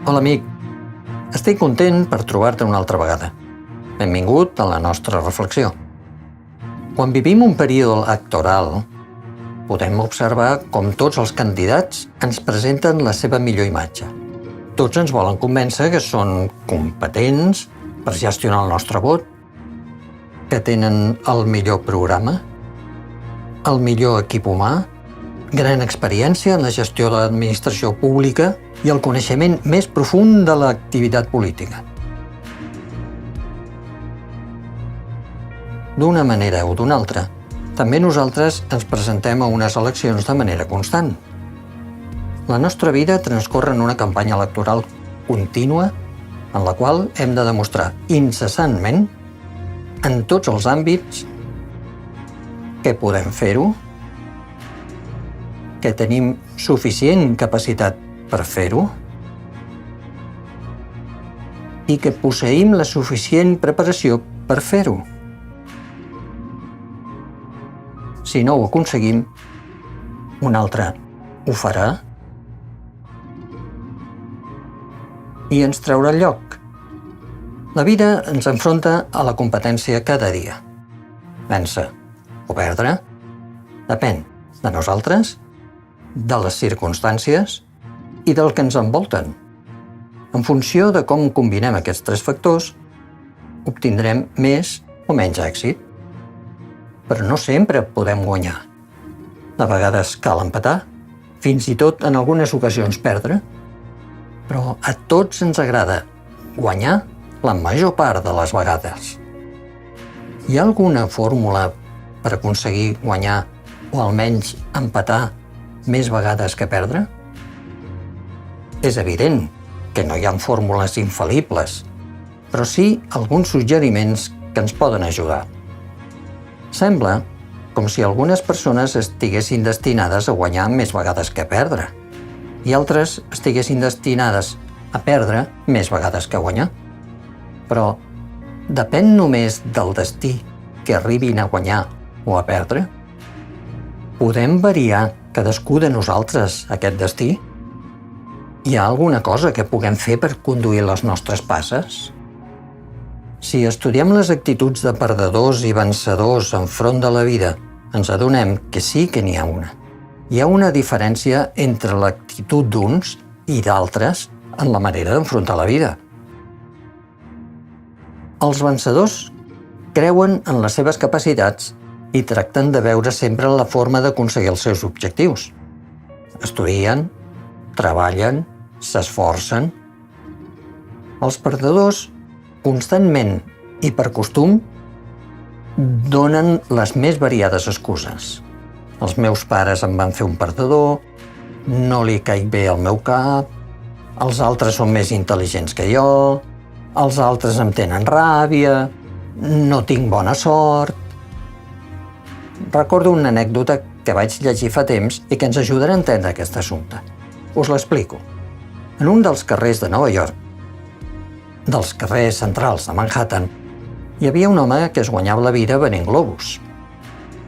Hola, amic. Estic content per trobar-te una altra vegada. Benvingut a la nostra reflexió. Quan vivim un període electoral, podem observar com tots els candidats ens presenten la seva millor imatge. Tots ens volen convèncer que són competents per gestionar el nostre vot, que tenen el millor programa, el millor equip humà, gran experiència en la gestió de l'administració pública i el coneixement més profund de l'activitat política. D'una manera o d'una altra, també nosaltres ens presentem a unes eleccions de manera constant. La nostra vida transcorre en una campanya electoral contínua en la qual hem de demostrar incessantment, en tots els àmbits, que podem fer-ho, que tenim suficient capacitat per fer-ho i que posseïm la suficient preparació per fer-ho. Si no ho aconseguim, un altre ho farà i ens traurà el lloc. La vida ens enfronta a la competència cada dia. Vèncer o perdre depèn de nosaltres, de les circumstàncies i del que ens envolten. En funció de com combinem aquests tres factors, obtindrem més o menys èxit. Però no sempre podem guanyar. De vegades cal empatar, fins i tot en algunes ocasions perdre, però a tots ens agrada guanyar la major part de les vegades. Hi ha alguna fórmula per aconseguir guanyar o almenys empatar més vegades que perdre? És evident que no hi ha fórmules infal·libles, però sí alguns suggeriments que ens poden ajudar. Sembla com si algunes persones estiguessin destinades a guanyar més vegades que a perdre i altres estiguessin destinades a perdre més vegades que a guanyar. Però depèn només del destí que arribin a guanyar o a perdre? Podem variar cadascú de nosaltres aquest destí? Hi ha alguna cosa que puguem fer per conduir les nostres passes? Si estudiem les actituds de perdedors i vencedors enfront de la vida, ens adonem que sí que n'hi ha una. Hi ha una diferència entre l'actitud d'uns i d'altres en la manera d'enfrontar la vida. Els vencedors creuen en les seves capacitats i tracten de veure sempre la forma d'aconseguir els seus objectius. Estudien, treballen, s'esforcen. Els perdedors, constantment i per costum, donen les més variades excuses. Els meus pares em van fer un perdedor, no li caic bé al meu cap, els altres són més intel·ligents que jo, els altres em tenen ràbia, no tinc bona sort. Recordo una anècdota que vaig llegir fa temps i que ens ajudarà a entendre aquest assumpte. Us l'explico. En un dels carrers de Nova York, dels carrers centrals de Manhattan, hi havia un home que es guanyava la vida venent globus.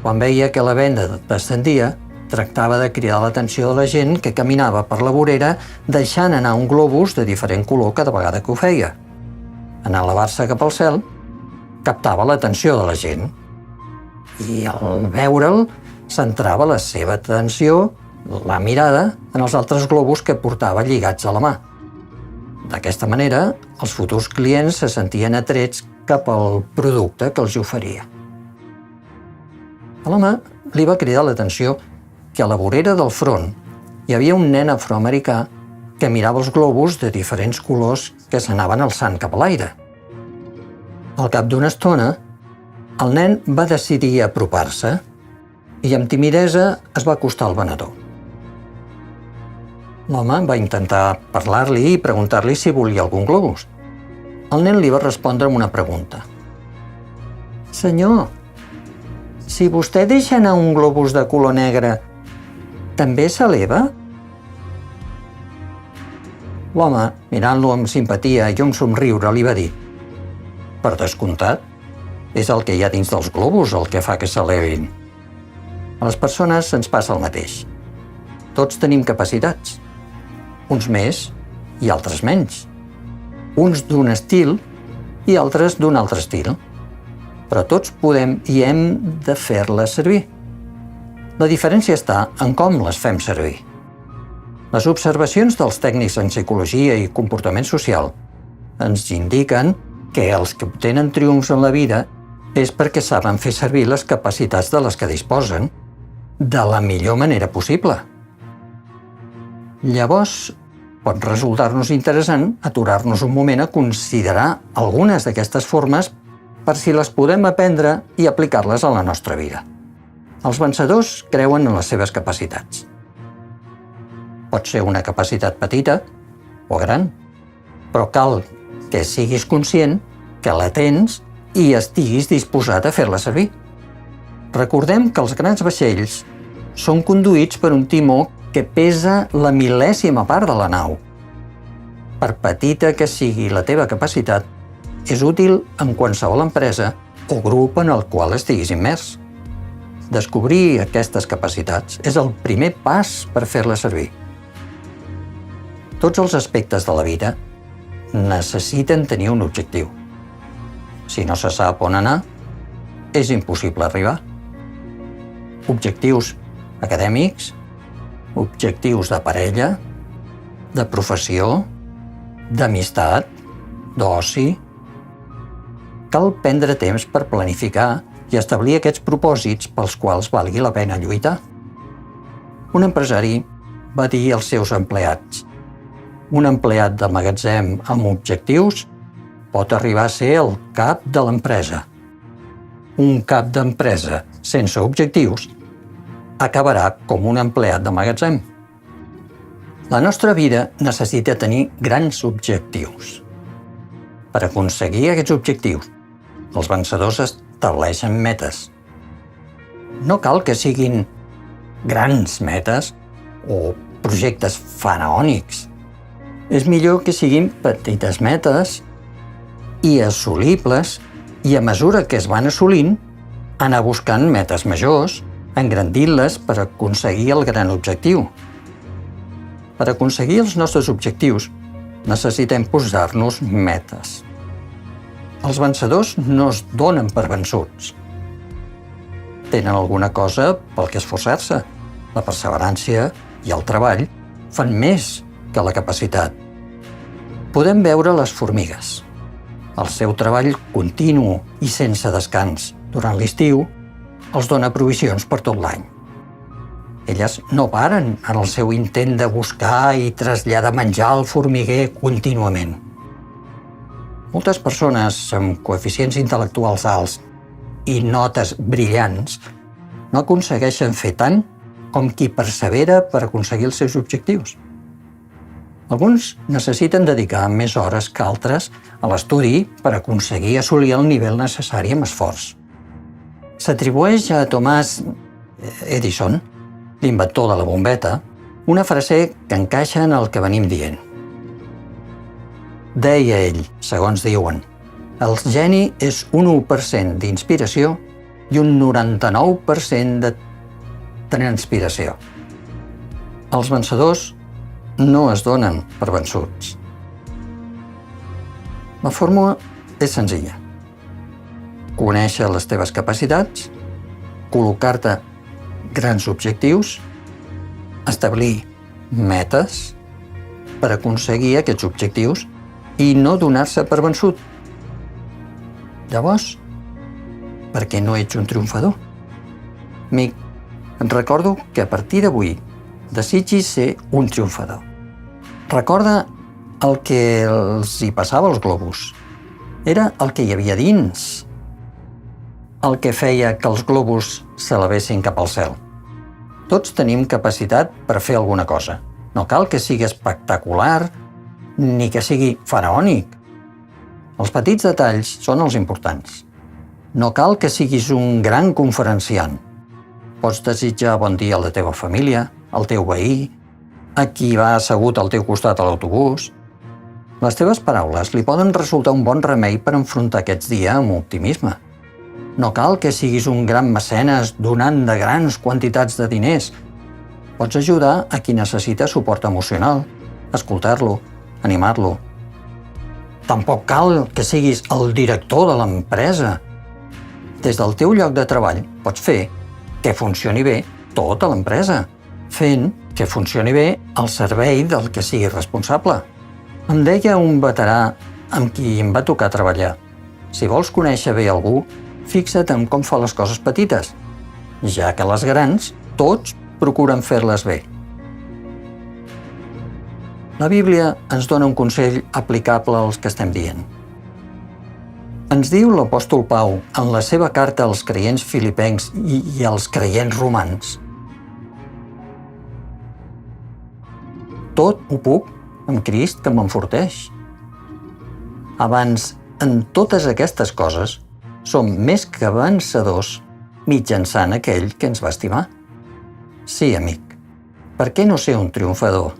Quan veia que la venda descendia, tractava de cridar l'atenció de la gent que caminava per la vorera deixant anar un globus de diferent color cada vegada que ho feia. En elevar-se cap al cel, captava l'atenció de la gent i al veure'l centrava la seva atenció, la mirada, en els altres globus que portava lligats a la mà. D'aquesta manera, els futurs clients se sentien atrets cap al producte que els oferia. A l'home li va cridar l'atenció que a la vorera del front hi havia un nen afroamericà que mirava els globus de diferents colors que s'anaven alçant cap a l'aire. Al cap d'una estona, el nen va decidir apropar-se i amb timidesa es va acostar al venedor. L'home va intentar parlar-li i preguntar-li si volia algun globus. El nen li va respondre amb una pregunta. «Senyor, si vostè deixa anar un globus de color negre, també s'eleva?» L'home, mirant-lo amb simpatia i un somriure, li va dir «Per descomptat, és el que hi ha dins dels globus el que fa que s'elevin. A les persones ens passa el mateix. Tots tenim capacitats, uns més i altres menys. Uns d'un estil i altres d'un altre estil. Però tots podem i hem de fer-les servir. La diferència està en com les fem servir. Les observacions dels tècnics en psicologia i comportament social ens indiquen que els que obtenen triomfs en la vida és perquè saben fer servir les capacitats de les que disposen de la millor manera possible. Llavors, pot resultar-nos interessant aturar-nos un moment a considerar algunes d'aquestes formes per si les podem aprendre i aplicar-les a la nostra vida. Els vencedors creuen en les seves capacitats. Pot ser una capacitat petita o gran, però cal que siguis conscient que la tens i estiguis disposat a fer-la servir. Recordem que els grans vaixells són conduïts per un timó que pesa la mil·lèsima part de la nau. Per petita que sigui la teva capacitat, és útil en qualsevol empresa o grup en el qual estiguis immers. Descobrir aquestes capacitats és el primer pas per fer-les servir. Tots els aspectes de la vida necessiten tenir un objectiu. Si no se sap on anar, és impossible arribar. Objectius acadèmics, objectius de parella, de professió, d'amistat, d'oci. Cal prendre temps per planificar i establir aquests propòsits pels quals valgui la pena lluitar. Un empresari va dir als seus empleats: un empleat de magatzem amb objectius pot arribar a ser el cap de l'empresa. Un cap d'empresa sense objectius acabarà com un empleat de magatzem. La nostra vida necessita tenir grans objectius. Per aconseguir aquests objectius, els vencedors estableixen metes. No cal que siguin grans metes o projectes faraònics. És millor que siguin petites metes i assolibles i a mesura que es van assolint, anar buscant metes majors, engrandint-les per aconseguir el gran objectiu. Per aconseguir els nostres objectius, necessitem posar-nos metes. Els vencedors no es donen per vençuts. Tenen alguna cosa pel que esforçar-se. La perseverància i el treball fan més que la capacitat. Podem veure les formigues. El seu treball continu i sense descans durant l'estiu els dona provisions per tot l'any. Elles no paren en el seu intent de buscar i traslladar menjar al formiguer contínuament. Moltes persones amb coeficients intel·lectuals alts i notes brillants no aconsegueixen fer tant com qui persevera per aconseguir els seus objectius. Alguns necessiten dedicar més hores que altres a l'estudi per aconseguir assolir el nivell necessari amb esforç. S'atribueix a Thomas Edison, l'inventor de la bombeta, una frase que encaixa en el que venim dient. Deia ell, segons diuen, el geni és un 1% d'inspiració i un 99% de transpiració. Els vencedors no es donen per vençuts. La fórmula és senzilla. Conèixer les teves capacitats, col·locar-te grans objectius, establir metes per aconseguir aquests objectius i no donar-se per vençut. Llavors, per què no ets un triomfador? Amic, et recordo que a partir d'avui desitgis ser un triomfador. Recorda el que els hi passava als globus. Era el que hi havia dins, el que feia que els globus s'elevessin cap al cel. Tots tenim capacitat per fer alguna cosa. No cal que sigui espectacular ni que sigui faraònic. Els petits detalls són els importants. No cal que siguis un gran conferenciant. Pots desitjar bon dia a la teva família, al teu veí, a qui va assegut al teu costat a l'autobús. Les teves paraules li poden resultar un bon remei per enfrontar aquests dies amb optimisme. No cal que siguis un gran mecenes donant de grans quantitats de diners. Pots ajudar a qui necessita suport emocional, escoltar-lo animar-lo. Tampoc cal que siguis el director de l'empresa. Des del teu lloc de treball pots fer que funcioni bé tota l'empresa, fent que funcioni bé el servei del que sigui responsable. Em deia un veterà amb qui em va tocar treballar: si vols conèixer bé algú, fixa't en com fa les coses petites, ja que les grans tots procuren fer-les bé. La Bíblia ens dona un consell aplicable als que estem dient. Ens diu l'apòstol Pau en la seva carta als creients filipencs i als creients romans: tot ho puc amb Crist que m'enforteix. Abans, en totes aquestes coses, som més que vencedors mitjançant aquell que ens va estimar. Sí, amic, per què no ser un triomfador?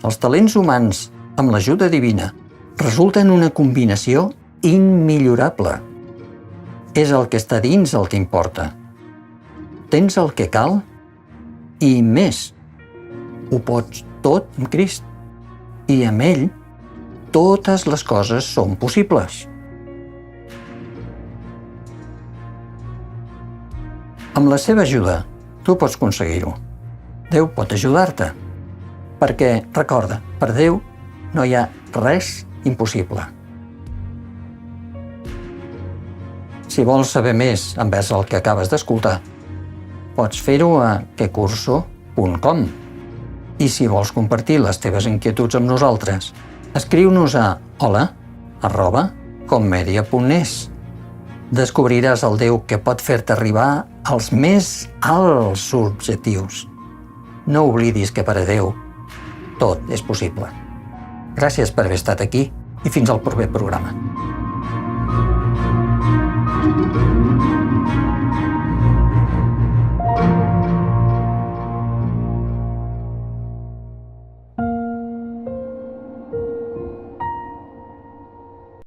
Els talents humans, amb l'ajuda divina, resulten una combinació immillorable. És el que està dins el que importa. Tens el que cal i més. Ho pots tot amb Crist. I amb ell, totes les coses són possibles. Amb la seva ajuda, tu pots aconseguir-ho. Déu pot ajudar-te. Perquè, recorda, per Déu no hi ha res impossible. Si vols saber més envers el que acabes d'escoltar, pots fer-ho a quecurso.com. I si vols compartir les teves inquietuds amb nosaltres, escriu-nos a hola@commedia.es. Descobriràs el Déu que pot fer-te arribar als més alts objectius. No oblidis que per a Déu tot és possible. Gràcies per haver estat aquí i fins al proper programa.